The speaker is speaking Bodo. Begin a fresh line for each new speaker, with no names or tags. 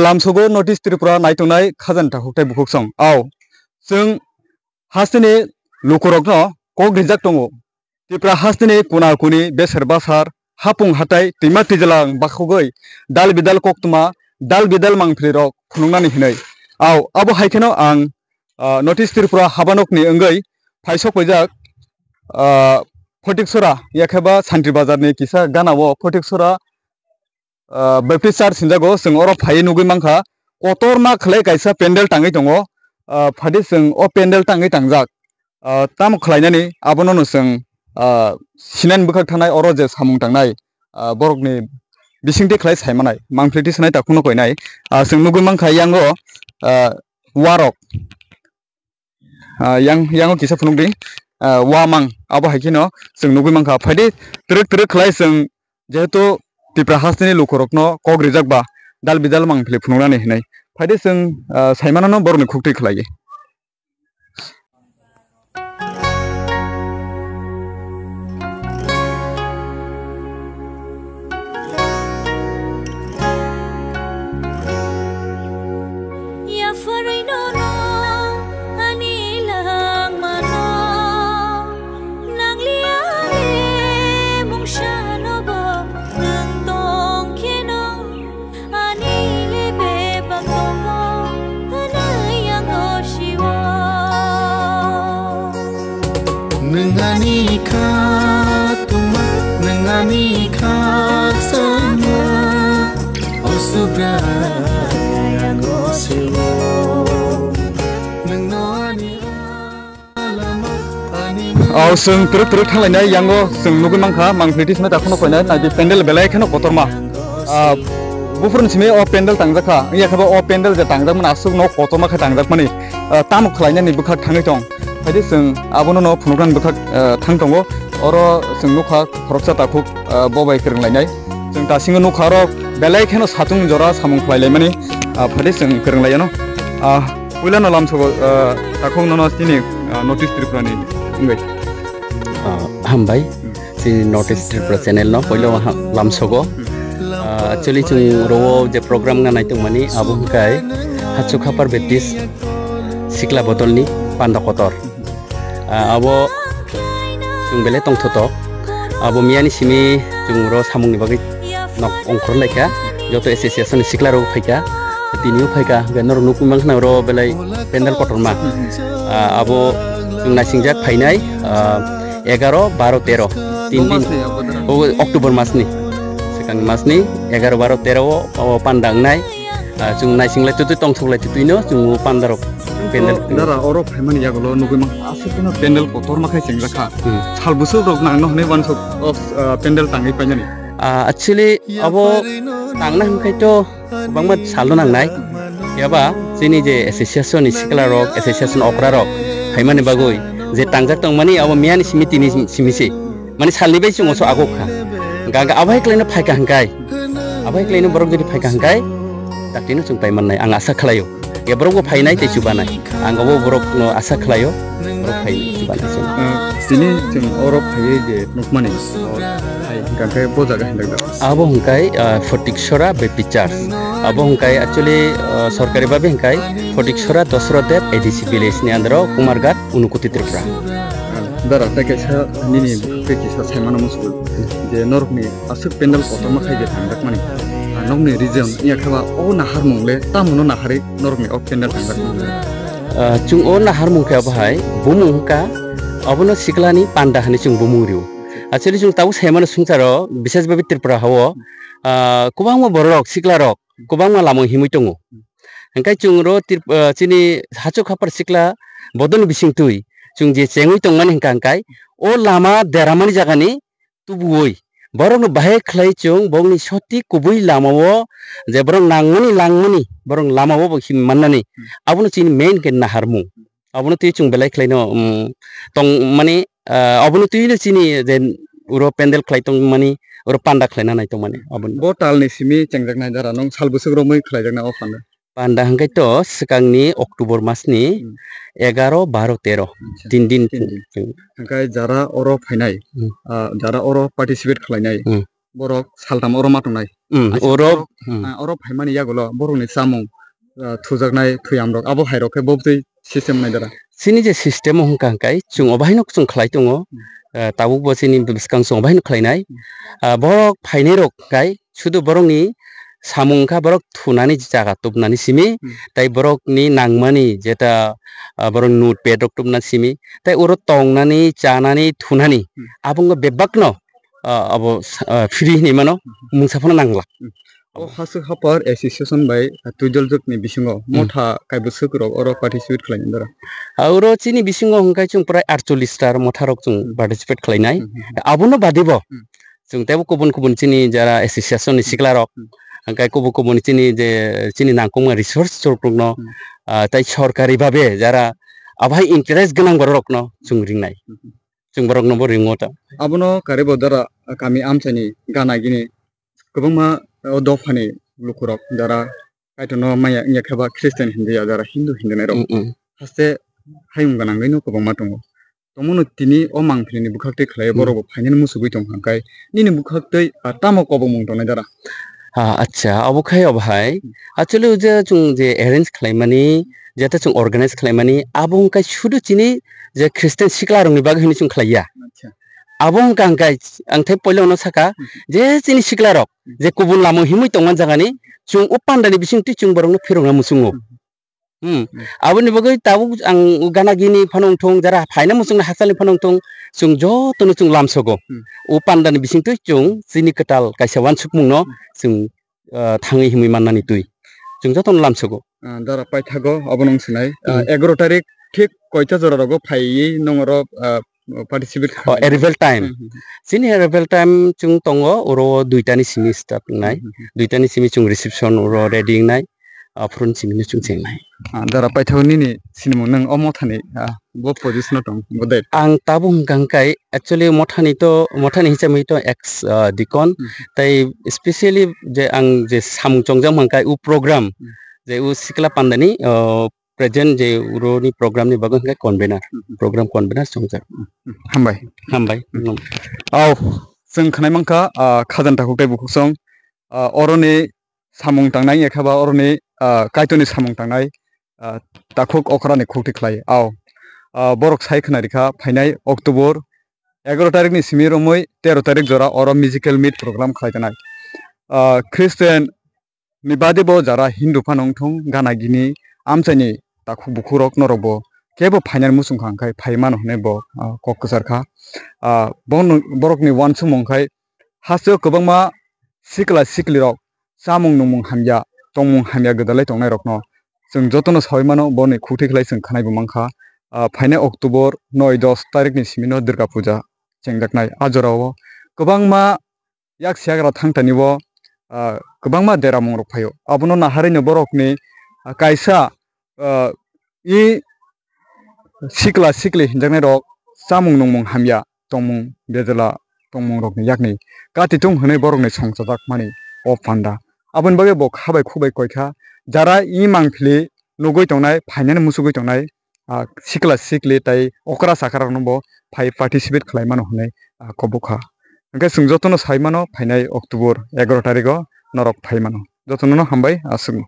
लामसोगो नर्थ इस्ट त्रिपुरा नायथंनाय खाजान थाखुथाय बुखुसं आव जों हास्तिनि लुखरकनो कक रिजाक दङ त्रिपुरा हास्तिनि कुना कुनि बेसर बासार हापुं हाथाय दैमा दैजलां बाखौगै दाल बिदाल कक्तुमा दाल बिदाल मांफ्रिरक फुनुंनानै हिनै आव आबो हायखेनो आं नर्थ इस्ट त्रिपुरा हाबानकनि अंगै फाइसक पैजाक फटिकसरा याखेबा सान्ट्रि बाजारनि किसा गानावो फटिकसरा बैप्टिसार सिनजागो जों अर फायै नुगै मांखा कतर मा खलाय गायसा पेन्डेल टाङै दङ फादि जों अ पेन्डेल टाङै टांजाक ताम खलायनानै आबोनो जों सिनान बुखाक थानाय अर जे सामुं टांनाय बरकनि बिसिंथि खलाय सायमानाय मांफ्लेथि सानाय ताखुनो कयनाय जों नुगै मांखा यांगो वारक यांगो किसा फुनुंदि वामां आबो हायखिनो जों नुगै मांखा फादि त्रिक त्रिक खलाय जों जेहेतु त्रिपुरा हास्तिनि लुखरकनो कक रिजाक बा दाल बिदाल मांफ्ले फुनुंनानै हिनै फादि जों सायमानानो बरकनि खुक्ति खलायो
Nengani katuma, nengani kaksana, osubra yang gosiwo. Nengani alama ani.
आव जों त्रिक त्रिक थांलायनाय यांगो जों नुगै मांखा मांफ्लेथि सानाय ताखुनो कयनाय नायदि पेन्डेल बेलाय खेनो कतरमा बुफुरन सिमे अ पेन्डेल टांजाखा याखेबा अ पेन्डेल जे टांजाकमोन आसुक न कतरमा खा टांजाकमानि ताम खलायनानै बुखाक थाङै दं फायदि जों आबोनो न फुनुग्रान बुखाक थां दङ अर जों नुखा खरकसा ताखुक बबाय फोरोंलायनाय जों दासिमबो नुखा र बेलाय खेनो सातुं जरा सामुं खलायलाय माने फायदि जों फोरोंलायनो पुइलानो लामसोगो ताखुक न तिनि नर्थ इस्ट त्रिपुरानि इंगै
हामबाय जोंनि नर्थ इस्ट त्रिपुरा चेनेल न पहिलो लामसोगो एक्चुअली जों रो जे प्रोग्राम गानाय दंमानि आबो हकाय हाचु खापार बेटिस सिक्ला बतलनि पान्दा कतर आबो जों बेले तंथतो आबो मियानि सिमी जों रो सामुंनि बागै नक अंखर लायखा जतो एसोसिएशन सिक्ला रो फैका तिनिउ फैका गनर नुकुमां खना रो बेलाय पेन्डेल कटरमा आबो जों नासिंजाक फाइनाय 11 12 13 तीन दिन अक्टोबर मासनि सेकांड मासनि 11 12 13 पान्दांनाय जों नायसिंलाय तुतु तंथलाय तुइनो जों पान्दार पेन्डेल
दारा अर फायमानि यागलो नुगै मां आसुकनो पेन्डेल कतर माखाय सेंजाखा साल बुसु रक नांनो हने वान अफ पेन्डेल टाङै पाइनानि
एक्चुअली अब टांना हनखायतो बांमा साल नांनाय याबा जोंनि जे एसोसिएशन सिक्ला रक एसोसिएशन अक्रा रक फायमानि बागै जे टांजाक दं माने अब मियानि सिमितिनि सिमिसे माने सालनि बाय जोंसो आगखा गागा आबाय क्लाइनो फायका हंगाय आबाय क्लाइनो बरक जदि फायका हंगाय दातिनो जों पाइमाननाय आं आसा खालायो या बरकबो फायनाय तेसु बानाय आंगबो बरकनो आसा खालायो बरक फायनाय तेसु बानाय
दिनै जों अरब फायै जे नुकमानि गांखाय बजागा हंदों
आबो हंकाय फटिकसरा बेपिचार्स आबो हंकाय एक्चुअली सरकारि बाबे हंकाय फटिकसरा दशरथदेव एडीसी विलेज नि अंदर कुमारघाट उनुकुति त्रिपुरा
दारा ताकेसा निनि पेकिसा सायमानो मुसुल जे नरकनि आसुक पेन्डेल कतर माखाय जे थांदाक मानि नंनि रिजन याखबा ओ नाहार मुंले तामुनो नाहारै नरकनि अ पेन्डेल थांदाक
जों ओ नाहार मुंखा बाहाय बुमुंका अबनो सिक्लानि पान्दा हनि जों बुमुरिउ एक्चुअली जों ताउ सायमानो सुंचारो विशेष भाबे त्रिपुरा हावो कुबांमा बरक सिक्ला रक कुबांमा लामो हिमै दङ हंकाय जों रो चिनि हाचो खापार सिक्ला बदन बिसिंतुइ जों जे चेङै दंमानि हंकाय ओ लामा देरामानि जागानि तुबुoi बरंनो बाहे खलाय जों बंनि सति कुबुइ लामावो जे बरं नांमनि लांमनि बरं लामावो बखिम माननानि आबनो चिनि मेन के नाहारमु आबनो ति जों बेलाय खलायनो तं माने आबनो तिनो चिनि जे उरो पेन्डेल खलाय तं माने उरो पान्दा खलायना नाय तं माने आबन
बो तालनि सिमी चेंजाक नाय दारा नों सालबुसुग्रो मै खलायजाकना अ फानो
पान्दा हंकाय तो सिगांनि अक्टोबर मासनि 11 12 13 तीन दिन
हंकाय जारा अर फायनाय जारा अर participate खलायनाय borok saltam oro matungnai
orok
oro phaimani yagolo borokni chamung thujaknai thuyamrok abo hairok khe bobtui system nai dara
sini je system hongka kai chung obaino chung khlai tongo tabuk bo sini biskang chung obaino khlainai borok phainai rok kai sudu borokni samungkha borok thunani jaga tupnani simi tai borokni nangmani jeta borok nut ped rok tupna simi tai oro tongnani chanani thunani abungo bebakno abo free ni mano mungsafana nangla
o hasuk hapar association bai tuidoljok ni bisingo motha kaibo sukrok oro participate khlainai dara
oro chini bisingo hongkai chung prai 48 tar motharok chung participate khlainai abono badibo chung tebo kubun kubun chini jara association ni siklarok hangkai kubun kubun chini je chini nangkoma resource chorprokno tai sorkari babe jara abai interest ganang borokno chung ringnai chung borokno bo ringota
abono karibo dara kami amchani gana gini kubangma dofani lukurok jara kaitono maya nyakhaba christian hindia jara hindu hindunai rok haste hayung ganangai no kubangma tongo tomono tini o mangphini bukhaktei khlai borok phainani musugui tong hangkai nini bukhaktei tamo kobongmung tongnai dara
acha abokhai obhai actually je chung je arrange khlaimani jeta chung organize khlaimani abong kai sudu chini je christian siklarongni bag hini chung khlaiya abong kangkai angthai poilo no saka je chini siklarok je kubun lamo himui tongman jagani chung upandani bisingti chung borongno phirongna musungo aboni bagoi tabu ang gana gini phanong thong jara phaina musungna hasali phanong thong chung jotono chung lamsogo upandani bisingti chung chini katal kaisa wan sukmungno chung thangi himui mannani tui chung jotono lamsogo
dara paithago abonong sinai 11 tarik ঠিক কয়টা জোড়া রগো ফাইয়ে নংরো participate
arrival time sini arrival time chung tongo oro duitani simi start nai duitani simi chung reception oro ready nai front simi chung chengnai
dara paithoni ni sinimo nang omothani bo position tong bodai
ang tabung gangkai actually mothani hisamai to ex dikon tai especially je ang je samung chongjam hangkai u program je u sikla pandani present je uroni program ni bagan kai convener program convener songjar hambai
aw जों खानाय मांखा खाजान थाखौ kai bukusong oroni samung tangnai ekhaba oroni kaitoni samung tangnai takhuk okrani khukti khlai aw borok sai khnarikha phainai october 11 tarik ni simi romoi 13 tarik jora oro musical meet program khlaitanai christian ni bade bo jara hindu phanong thong gana gini amchani takhuk bukurok norokbo kebo phainal musung khangkai phaiman hone bo kokkasarkha borokni wansumongkai haso kobangma sikla siklirok samung numung hamya tongmung hamya godalai tongnai rokno जों jotono saimano boni khukti khlai जों khanai bo mangkha phaina october 9-10 tarik ni simino durga puja chengjaknai ajorao kobangma yak siagra thangtani bo kobangma deramung rok phaio abono naharini borokni kaisa i sikla sikli hinjaknai rok samung nungmung hamya tongmung bedela tongmung rokni yakni katitung hwnai borokni songchajak mani o panda abon bage bo khabai khubai koikha jara i mangphili nugui tongnai phainani musugui tongnai sikla sikli tai okra sakara no bo phai participate khlaimano hwnai kobokha angka sung jotono saimano phainai october 11 tariko norok phaimano jotono no hambai asung